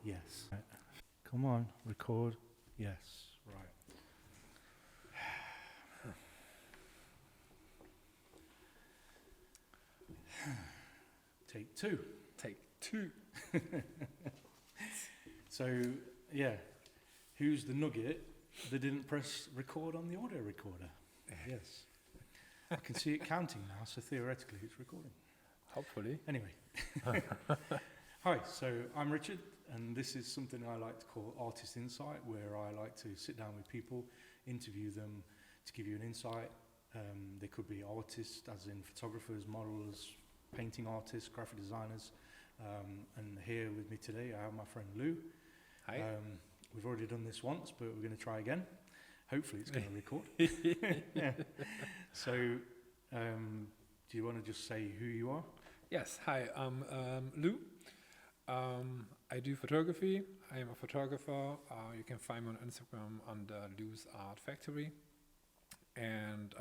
Yes. Right. Come on, record. Yes. Right. Take two. Take two. So, yeah, who's the nugget that didn't press record on the audio recorder? Yes. I can see it counting now, so theoretically it's recording. Hopefully. Anyway. Hi, so I'm Richard, and this is something I like to call Artist Insight, where I like to sit down with people, interview them to give you an insight. They could be artists, as in photographers, models, painting artists, graphic designers. And here with me today, I have my friend Lou. Hi. We've already done this once, but we're going to try again. Hopefully it's going to record. Yeah. So, do you want to just say who you are? Yes. Hi. I'm Lou. I do photography. I am a photographer. You can find me on Instagram under Lou's Art Factory. And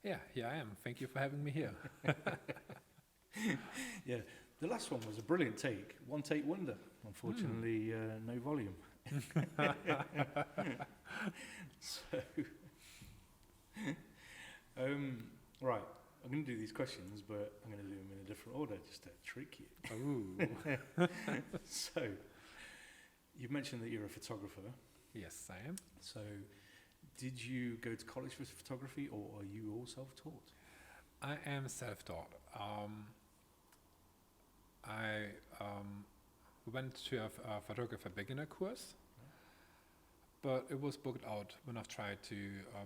yeah, here I am. Thank you for having me here. Yeah, the last one was a brilliant take. One take wonder. Unfortunately, no volume. So, right, I'm going to do these questions, but I'm going to do them in a different order just to trick you. Ooh. So, you've mentioned that you're a photographer. Yes, I am. So, did you go to college for photography, or are you all self-taught? I am self-taught. I went to a photographer beginner course, but it was booked out when I tried to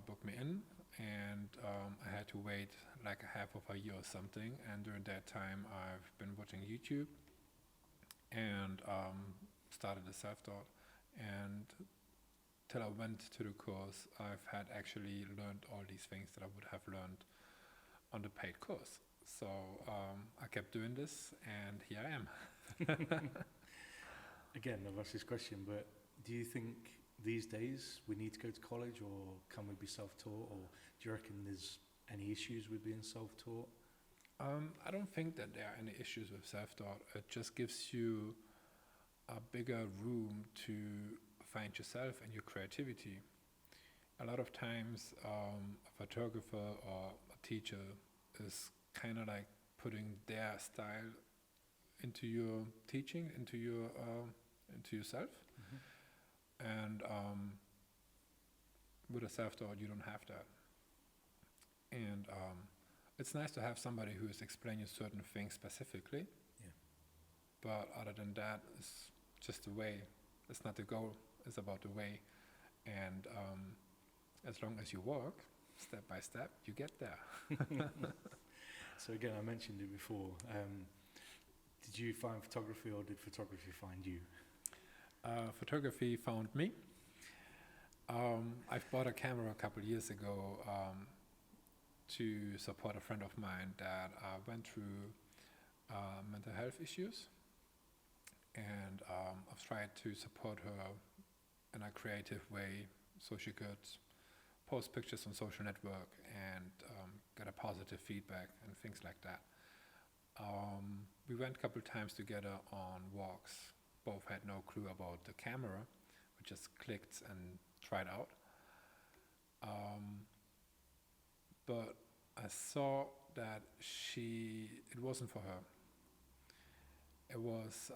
book me in, and I had to wait like a half of a year or something. And during that time, I've been watching YouTube and started a self-taught. And till I went to the course, I've had actually learned all these things that I would have learned on the paid course. So I kept doing this, and here I am. Again, I've asked this question, but do you think these days we need to go to college, or can we be self-taught, or do you reckon there's any issues with being self-taught? I don't think that there are any issues with self-taught. It just gives you a bigger room to find yourself and your creativity. A lot of times a photographer or a teacher is kind of like putting their style into your teaching, into yourself. Mm-hmm. And with a self-taught, you don't have that. And it's nice to have somebody who is explaining certain things specifically. Yeah. But other than that, it's just the way. It's not the goal. It's about the way. And as long as you work step by step, you get there. So again, I mentioned it before. Did you find photography, or did photography find you? Photography found me. I've bought a camera a couple of years ago to support a friend of mine that went through mental health issues. And I've tried to support her in a creative way so she could post pictures on social network and get a positive feedback and things like that. We went a couple times together on walks. Both had no clue about the camera. We just clicked and tried out. But I saw that it wasn't for her. It was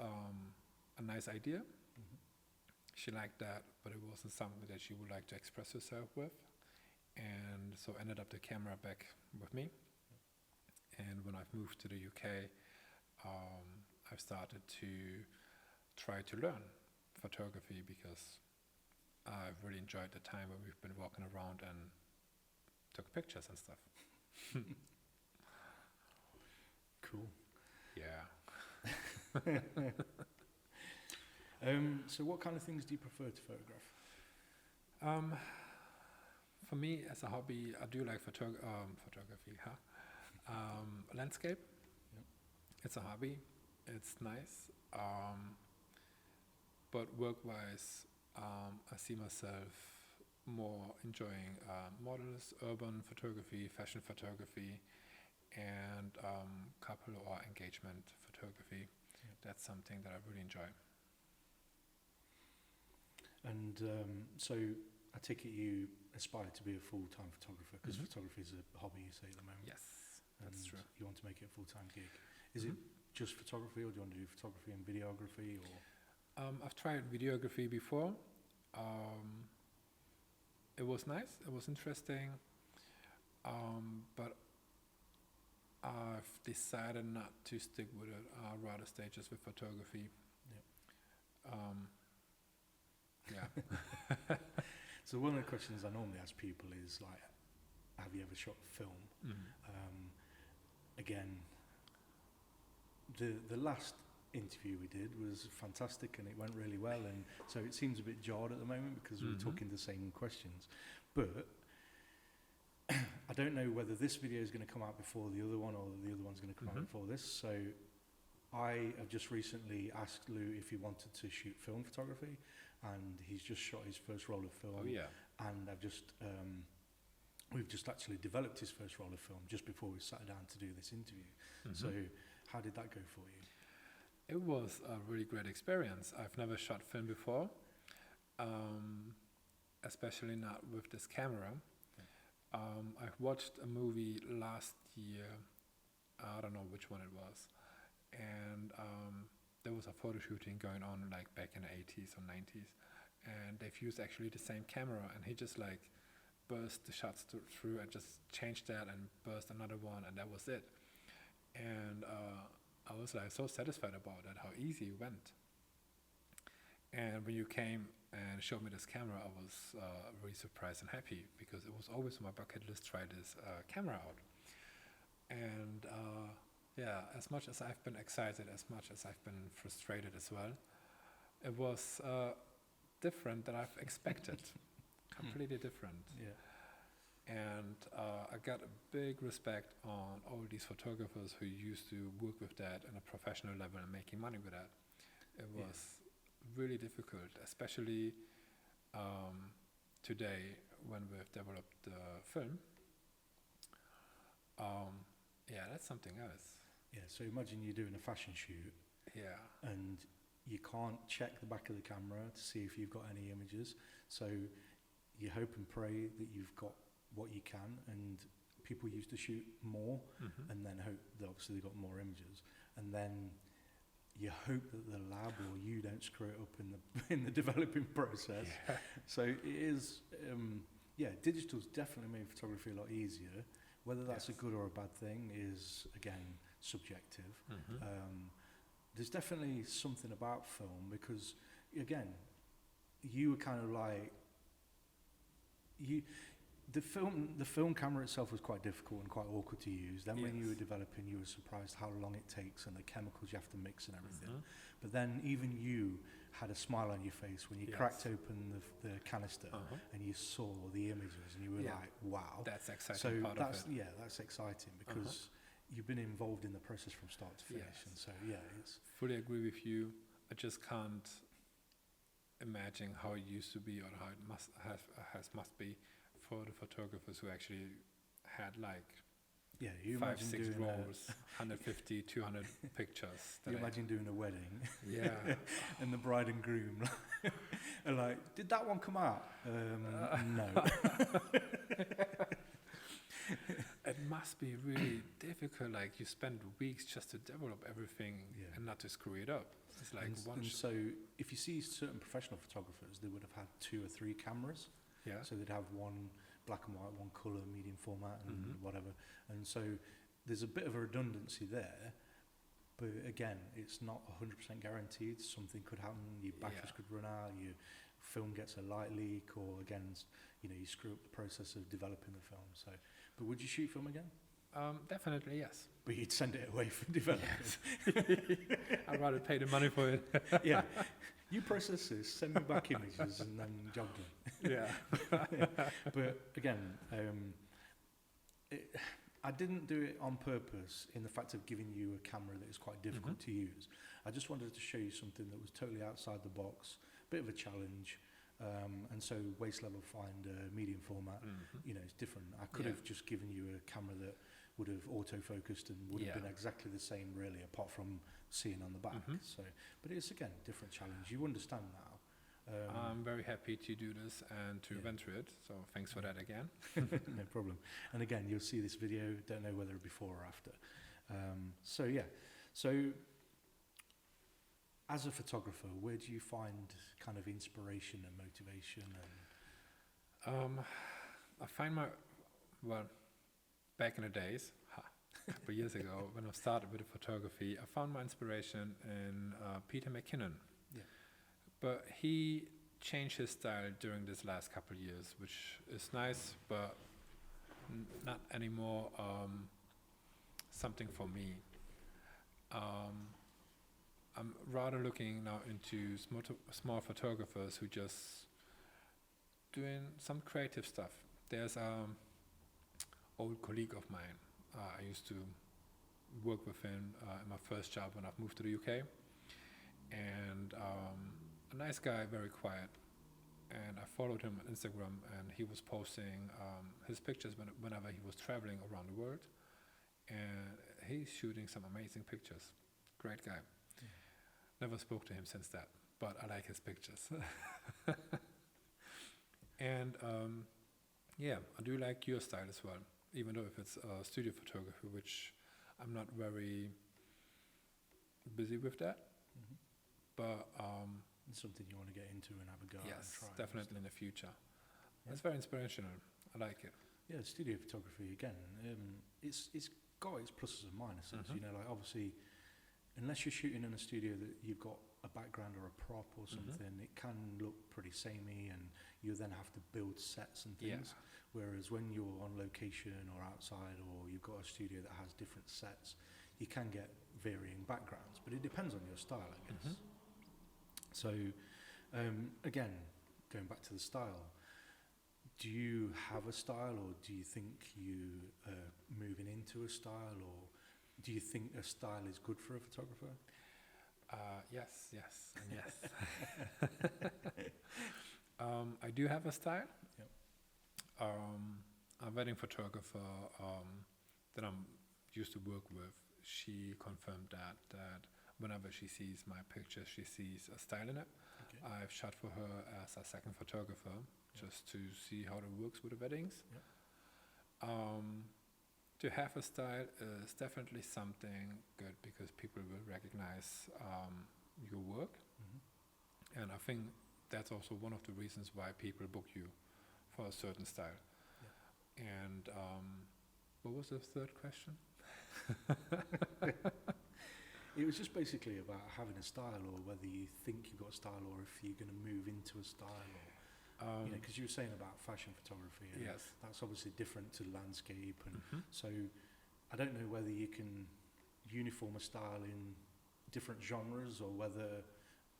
a nice idea. Mm-hmm. She liked that, but it wasn't something that she would like to express herself with. And so ended up the camera back with me. And when I've moved to the UK, I've started to try to learn photography because I've really enjoyed the time where we've been walking around and took pictures and stuff. Cool. Yeah. So what kind of things do you prefer to photograph? For me, as a hobby, I do like photography. Landscape. Yep. It's a hobby. It's nice. But work-wise, I see myself more enjoying models, urban photography, fashion photography, and couple or engagement photography. Yep. That's something that I really enjoy. And so I take it you aspire to be a full-time photographer, because Mhm. photography is a hobby, you say, at the moment. Yes, that's And true. you want to make it a full-time gig. Is Mhm. it just photography, or do you want to do photography and videography, or? I've tried videography before. It was nice. It was interesting. But I've decided not to stick with it. I'd rather stay just with photography. Um, yeah. So one of the questions I normally ask people is like, have you ever shot film? Again, the last interview we did was fantastic and it went really well, and so it seems a bit jarred at the moment because we're Mhm. talking the same questions. But I don't know whether this video is going to come out before the other one or the other one's going to come out Mhm. before this. So I have just recently asked Lou if he wanted to shoot film photography, and he's just shot his first roll of film. Oh yeah. And we've just actually developed his first roll of film just before we sat down to do this interview. Mhm. So how did that go for you? It was a really great experience. I've never shot film before, especially not with this camera. I watched a movie last year, I don't know which one it was, and there was a photo shooting going on like back in the 80s or 90s, and they've used actually the same camera, and he just like burst the shots through and just changed that and burst another one, and that was it. And I was like so satisfied about that, how easy it went. And when you came and showed me this camera, I was really surprised and happy, because it was always on my bucket list, try this camera out. And yeah, as much as I've been excited, as much as I've been frustrated as well, it was different than I've expected. Completely different. Yeah. And I got a big respect on all these photographers who used to work with that on a professional level and making money with that. It was really difficult, especially today when we've developed the film. Yeah, that's something else. Yeah, so imagine you're doing a fashion shoot Yeah. and you can't check the back of the camera to see if you've got any images. So you hope and pray that you've got what you can, and people used to shoot more Mhm. and then hope that obviously they got more images, and then you hope that the lab or you don't screw it up in the in the developing process. Yeah. So it is, digital's definitely made photography a lot easier. Whether that's a Yes. good or a bad thing is, again, subjective. Mhm. There's definitely something about film because, again, you were kind of like, the film camera itself was quite difficult and quite awkward to use. Then when you were Yes. developing, you were surprised how long it takes and the chemicals you have to mix and everything. Mhm. But then even you had a smile on your face when you Yes. cracked open the canister Uh-huh. and you saw the images and you were Yeah. like, wow. That's exciting So part that's of it. that's exciting because you've been involved in the process from start to finish. Yes. And so it's Fully agree with you. I just can't imagine how it used to be or how it must be for the photographers who actually had like you 5, imagine 6 doing rolls, 150, 200 pictures. you that I- imagine doing a wedding yeah. and the bride and groom are like, did that one come out? No. It must be really difficult. Like you spend weeks just to develop everything Yeah. and not to screw it up. It's like one. And so if you see certain professional photographers, they would have had 2 or 3 cameras. Yeah. So they'd have one black and white, one colour, medium format, and Mhm. whatever. And so there's a bit of a redundancy there. But again, it's not 100% guaranteed. Something could happen. Your batteries Yeah. could run out. Your film gets a light leak, or again, you screw up the process of developing the film. So, but would you shoot film again? Definitely yes. But you'd send it away for developing. Yes. I'd rather pay the money for it. Yeah. You process this, send me back images, and then job done. Yeah. But again, I didn't do it on purpose in the fact of giving you a camera that is quite difficult to use. I just wanted to show you something that was totally outside the box, bit of a challenge. And so waist level finder, medium format, Mhm. it's different. I could Yeah. have just given you a camera that would have autofocused and would have been Yeah. exactly the same really, apart from seeing on the back. Mhm. So, but it's again, different challenge. You understand now. I'm very happy to do this and to Yeah. venture it. So thanks for that again. No problem. And again, you'll see this video, don't know whether before or after. So yeah, so as a photographer, where do you find kind of inspiration and motivation? And I find back in the days, a couple of years ago, when I started with photography, I found my inspiration in Peter McKinnon. Yeah. But he changed his style during this last couple of years, which is nice, but not anymore something for me. I'm rather looking now into small photographers who just doing some creative stuff. There's an old colleague of mine. I used to work with him in my first job when I moved to the UK. And a nice guy, very quiet. And I followed him on Instagram, and he was posting his pictures whenever he was traveling around the world. And he's shooting some amazing pictures. Great guy. Yeah. Never spoke to him since that, but I like his pictures. And yeah, I do like your style as well, even though if it's studio photography, which I'm not very busy with that. Mhm. But It's something you want to get into and have a go at and yes, try. and definitely stuff. in the future. Yeah. It's very inspirational. I like it. Yeah, studio photography again. It's got its pluses and minuses. Mhm. You know, like obviously, unless you're shooting in a studio that you've got a background or a prop or Mhm. something, it can look pretty samey, and you then have to build sets and Yeah. things. Whereas when you're on location or outside, or you've got a studio that has different sets, you can get varying backgrounds. But it depends on your style, I guess. Mhm. So, again, going back to the style, do you have a style, or do you think you are moving into a style, or do you think a style is good for a photographer? Yes, and yes. I do have a style. Yep. A wedding photographer that I'm used to work with, she confirmed that whenever she sees my pictures, she sees a style in it. Okay. I've shot for her as a second photographer, just to see how it works with the weddings. Yep. To have a style is definitely something good, because people will recognize your work. Mhm. And I think that's also one of the reasons why people book you for a certain style. And what was the third question? It was just basically about having a style, or whether you think you've got a style, or if you're going to move into a style, or because you were saying about fashion photography, and Yes. that's obviously different to landscape, and Mhm. so I don't know whether you can uniform a style in different genres, or whether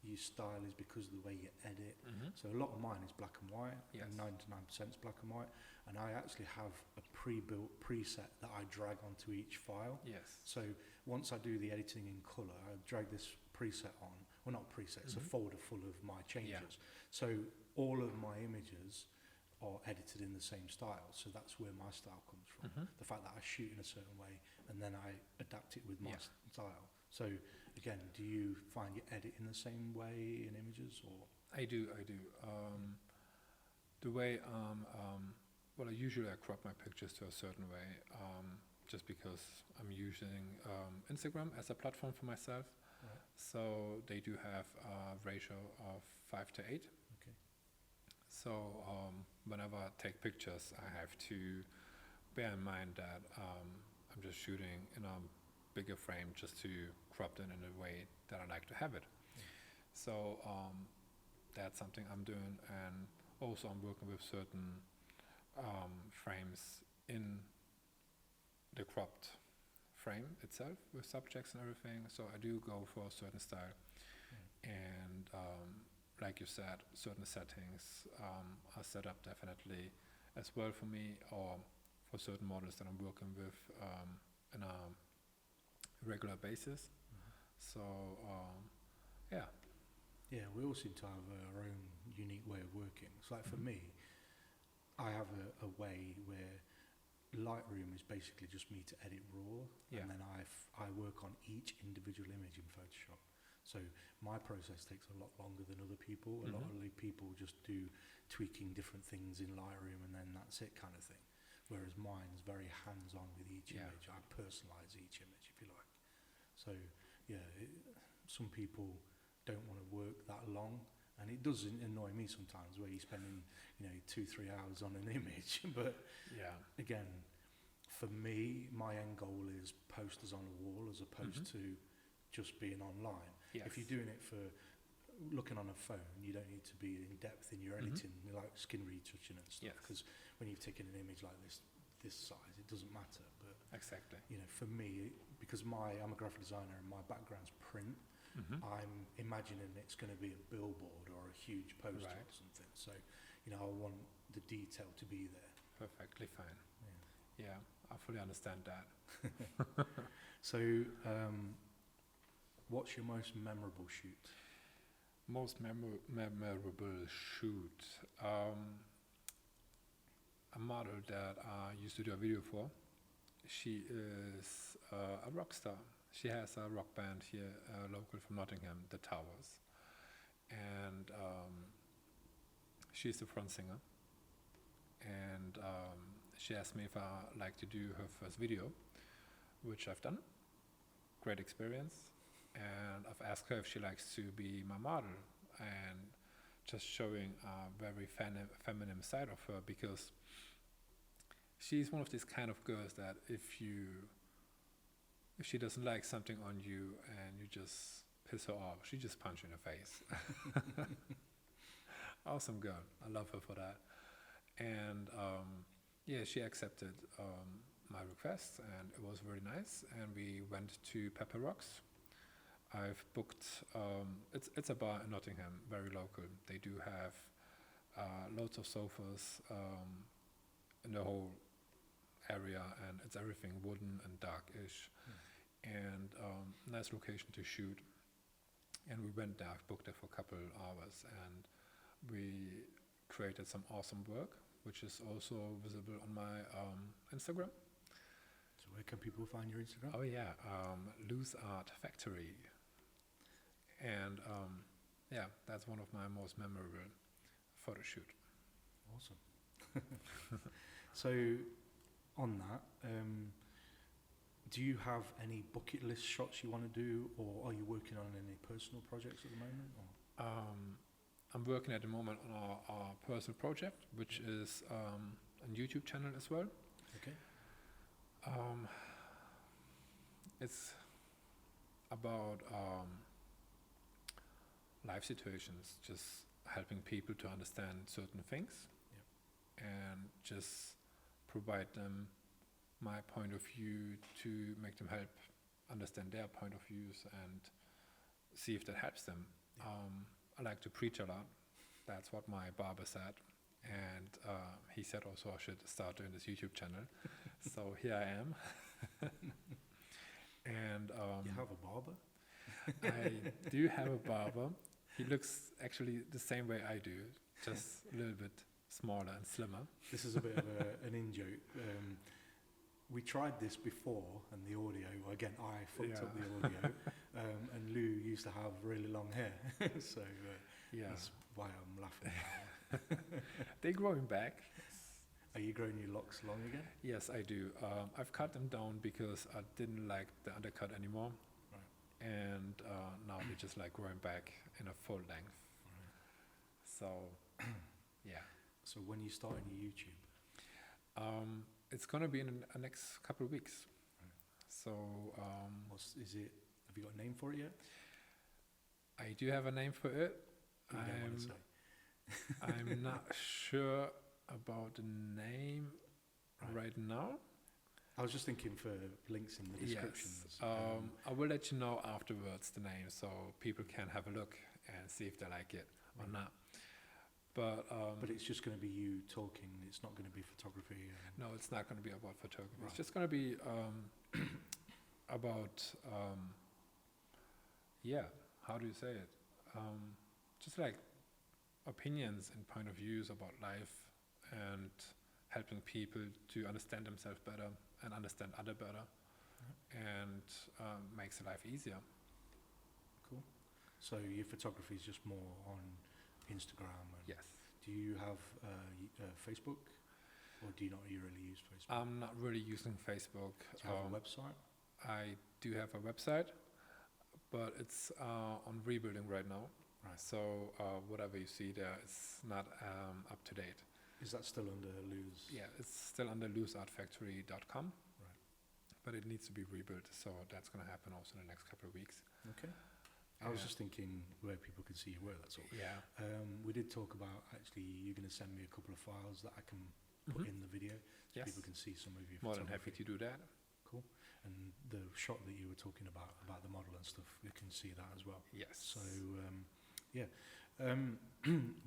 your style is because of the way you edit. Mhm. So a lot of mine is black and white, Yes. and 99% is black and white, and I actually have a pre-built preset that I drag onto each file. Yes. So once I do the editing in colour, I drag this preset on. Well, not preset, it's a Mhm. folder full of my changes. Yeah. So all of my images are edited in the same style. So that's where my style comes from. Mhm. The fact that I shoot in a certain way, and then I adapt it with my Yeah. style. So again, do you find you edit in the same way in images, or? I do. The way, well, usually I crop my pictures to a certain way, just because I'm using Instagram as a platform for myself. Right. So they do have a ratio of 5:8. Okay. So whenever I take pictures, I have to bear in mind that I'm just shooting in a bigger frame, just to crop it in a way that I like to have it. Yeah. So that's something I'm doing, and also I'm working with certain frames in the cropped frame itself with subjects and everything. So I do go for a certain style, and like you said, certain settings are set up definitely as well for me, or for certain models that I'm working with on a regular basis. Mhm. So yeah. Yeah, we all seem to have our own unique way of working. So like for Mhm. me, I have a way where Lightroom is basically just me to edit raw, Yeah. and then I work on each individual image in Photoshop. So my process takes a lot longer than other people. A lot of people just do tweaking different things in Lightroom and then that's it kind of thing. Whereas mine's very hands-on with each image. I personalise each image, if you like. So yeah, some people don't want to work that long, and it does annoy me sometimes where you're spending 2-3 hours on an image. But again, for me, my end goal is posters on a wall as opposed to just being online. Yes. If you're doing it for looking on a phone, you don't need to be in depth in your editing, like skin retouching and stuff. Because when you've taken an image like this size, it doesn't matter. But Exactly. for me, because I'm a graphic designer and my background's print, I'm imagining it's going to be a billboard or a huge poster or something. So, I want the detail to be there. Perfectly fine. Yeah, I fully understand that. So, what's your most memorable shoot? Most memorable shoot. A model that I used to do a video for. She is a rock star. She has a rock band here, local from Nottingham, The Towers. And she's the front singer. And she asked me if I like to do her first video, which I've done. Great experience. And I've asked her if she likes to be my model, and just showing a very feminine side of her, because she's one of these kind of girls that if she doesn't like something on you and you just piss her off, she just punch you in the face. Awesome girl. I love her for that. And she accepted my request, and it was very nice. And we went to Pepper Rocks. I've booked, it's a bar in Nottingham, very local. They do have loads of sofas in the whole area, and it's everything wooden and dark-ish, and nice location to shoot. And we went there, booked it for a couple hours, and we created some awesome work, which is also visible on my Instagram. So where can people find your Instagram? Oh yeah, Loose Art Factory. And that's one of my most memorable photo shoot. Awesome. So on that, do you have any bucket list shots you want to do, or are you working on any personal projects at the moment? Or? I'm working at the moment on our personal project, which is a YouTube channel as well. Okay. It's about life situations, just helping people to understand certain things, and just provide them my point of view to make them help understand their point of views and see if that helps them. I like to preach a lot. That's what my barber said. And he said also I should start doing this YouTube channel. So here I am. And you have a barber? I do have a barber. He looks actually the same way I do, just a little bit smaller and slimmer. This is a bit of an in-joke. We tried this before, and the audio, again, I fucked up the audio, and Lou used to have really long hair, so that's why I'm laughing. They're growing back. Are you growing your locks long again? Yes, I do. I've cut them down because I didn't like the undercut anymore. Right. And now they're just like growing back in a full length. Right. So, yeah. So when you start on your YouTube? It's going to be in the next couple of weeks. Right. So, have you got a name for it yet? I do have a name for it. I'm not sure about the name right now. I was just thinking for links in the description. Yes. I will let you know afterwards the name, so people can have a look and see if they like it or not. But it's just going to be you talking. It's not going to be photography. No, it's not going to be about photography. Right. It's just going to be about how do you say it? Just like opinions and point of views about life, and helping people to understand themselves better and understand other better, and makes life easier. Cool. So your photography is just more on Instagram. And Yes. do you have Facebook, or do you not really use Facebook? I'm not really using Facebook. Do you have a website? I do have a website, but it's on rebuilding right now. Right. So whatever you see there is not up to date. Is that still under Lou's? Yeah, it's still under looseartfactory.com. Right. But it needs to be rebuilt, so that's going to happen also in the next couple of weeks. Okay. I was just thinking where people can see your work, that's all. Yeah. We did talk about, actually, you're going to send me a couple of files that I can put in the video, so Yes. people can see some of your More than happy photography. to do that. Cool. And the shot that you were talking about the model and stuff, you can see that as well. Yes. So, yeah.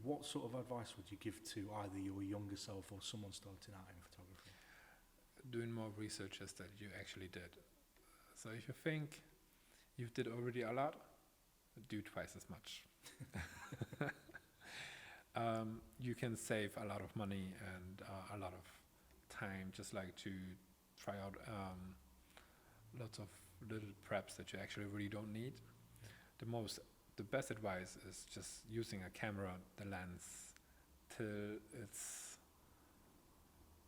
What sort of advice would you give to either your younger self or someone starting out in photography? Doing more research as that you actually did. So if you think you did already a lot, do twice as much. You can save a lot of money and a lot of time, just like to try out lots of little preps that you actually really don't need. The best advice is just using a camera, the lens, till it's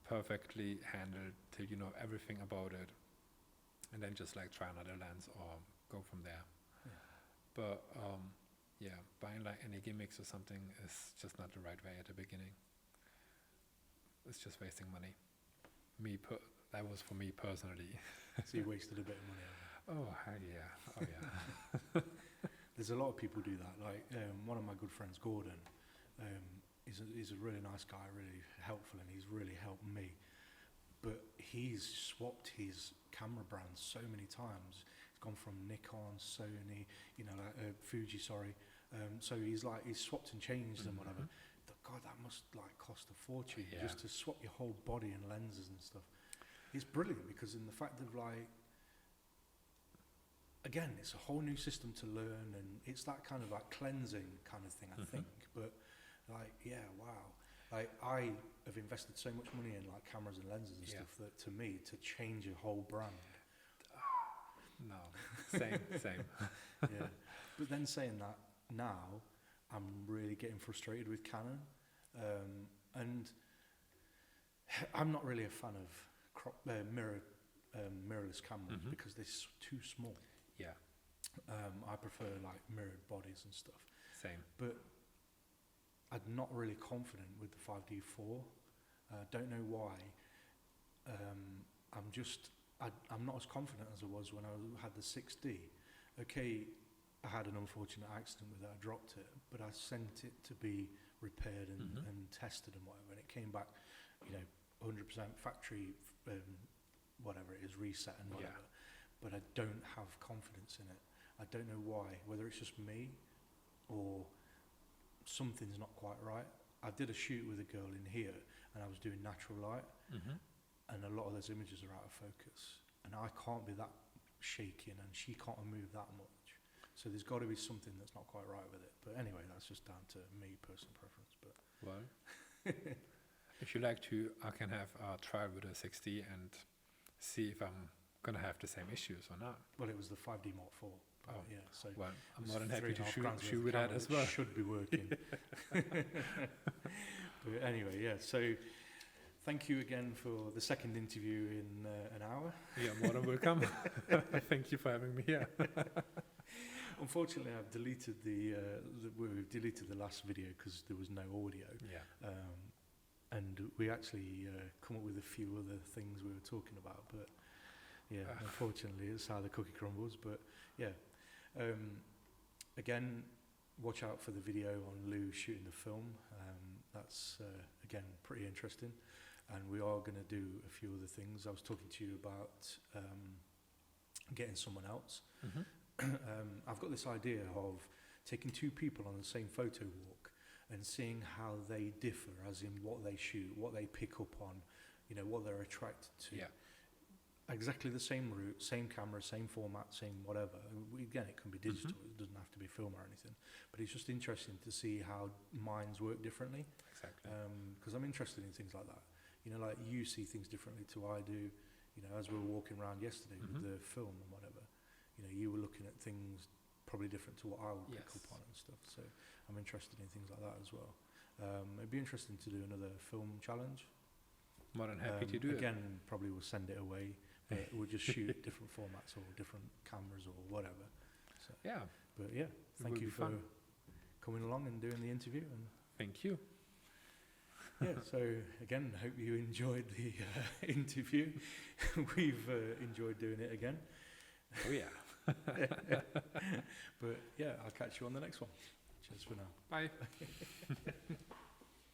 perfectly handled, till you know everything about it, and then just like try another lens or go from there. Yeah. But yeah, buying like any gimmicks or something is just not the right way at the beginning. It's just wasting money. That was for me personally. So you wasted a bit of money on it. Oh heck yeah! Oh yeah! There's a lot of people do that. Like one of my good friends, Gordon, he's a really nice guy, really helpful, and he's really helped me. But he's swapped his camera brands so many times. He's gone from Nikon, Sony, Fuji, sorry. So he's swapped and changed and whatever. God, that must like cost a fortune just to swap your whole body and lenses and stuff. It's brilliant because in the fact of like, again, it's a whole new system to learn, and it's that kind of like cleansing kind of thing, I think. But like, yeah, wow. Like I have invested so much money in like cameras and lenses and stuff that to me, to change a whole brand. No, same. Yeah. But then saying that now, I'm really getting frustrated with Canon. And I'm not really a fan of mirrorless cameras because they're too small. Yeah. I prefer like mirrored bodies and stuff. Same. But I'm not really confident with the 5D4. Don't know why. I'm not as confident as I was when I had the 6D. Okay, I had an unfortunate accident with it. I dropped it, but I sent it to be repaired and tested and whatever, and it came back, 100% factory, whatever it is, reset and whatever. Yeah. But I don't have confidence in it. I don't know why, whether it's just me or something's not quite right. I did a shoot with a girl in here, and I was doing natural light, and a lot of those images are out of focus, and I can't be that shaking, and she can't move that much. So there's got to be something that's not quite right with it. But anyway, that's just down to me, personal preference. But well, if you like to, I can have a trial with a 6D and see if I'm gonna have the same issues or not. Well, it was the 5D Mark IV. Oh, yeah. So well, I'm more than happy to 3.5 shoot with that as well. Should be working. But anyway, yeah. So thank you again for the second interview in an hour. Yeah, more than welcome. Thank you for having me here. Unfortunately, I've deleted we've deleted the last video because there was no audio. Yeah. And we actually come up with a few other things we were talking about, but yeah, unfortunately, it's how the cookie crumbles. But yeah, again, watch out for the video on Lou shooting the film. That's again pretty interesting, and we are going to do a few other things. I was talking to you about getting someone else. I've got this idea of taking two people on the same photo walk and seeing how they differ, as in what they shoot, what they pick up on, what they're attracted to. Yeah. Exactly the same route, same camera, same format, same whatever. Again, it can be digital, it doesn't have to be film or anything. But it's just interesting to see how minds work differently. Exactly. Because I'm interested in things like that. Like you see things differently to I do. As we were walking around yesterday with the film and whatever. You were looking at things probably different to what I would pick Yes. up on and stuff. So I'm interested in things like that as well. It'd be interesting to do another film challenge. More than happy to do again, probably we'll send it away, but we'll just shoot different formats or different cameras or whatever. So, it. Yeah, but yeah, thank will you be for fun. coming along and doing the interview. And thank you. yeah, so again, hope you enjoyed the interview. We've enjoyed doing it again. Oh yeah. But yeah, I'll catch you on the next one. Cheers for now. Bye.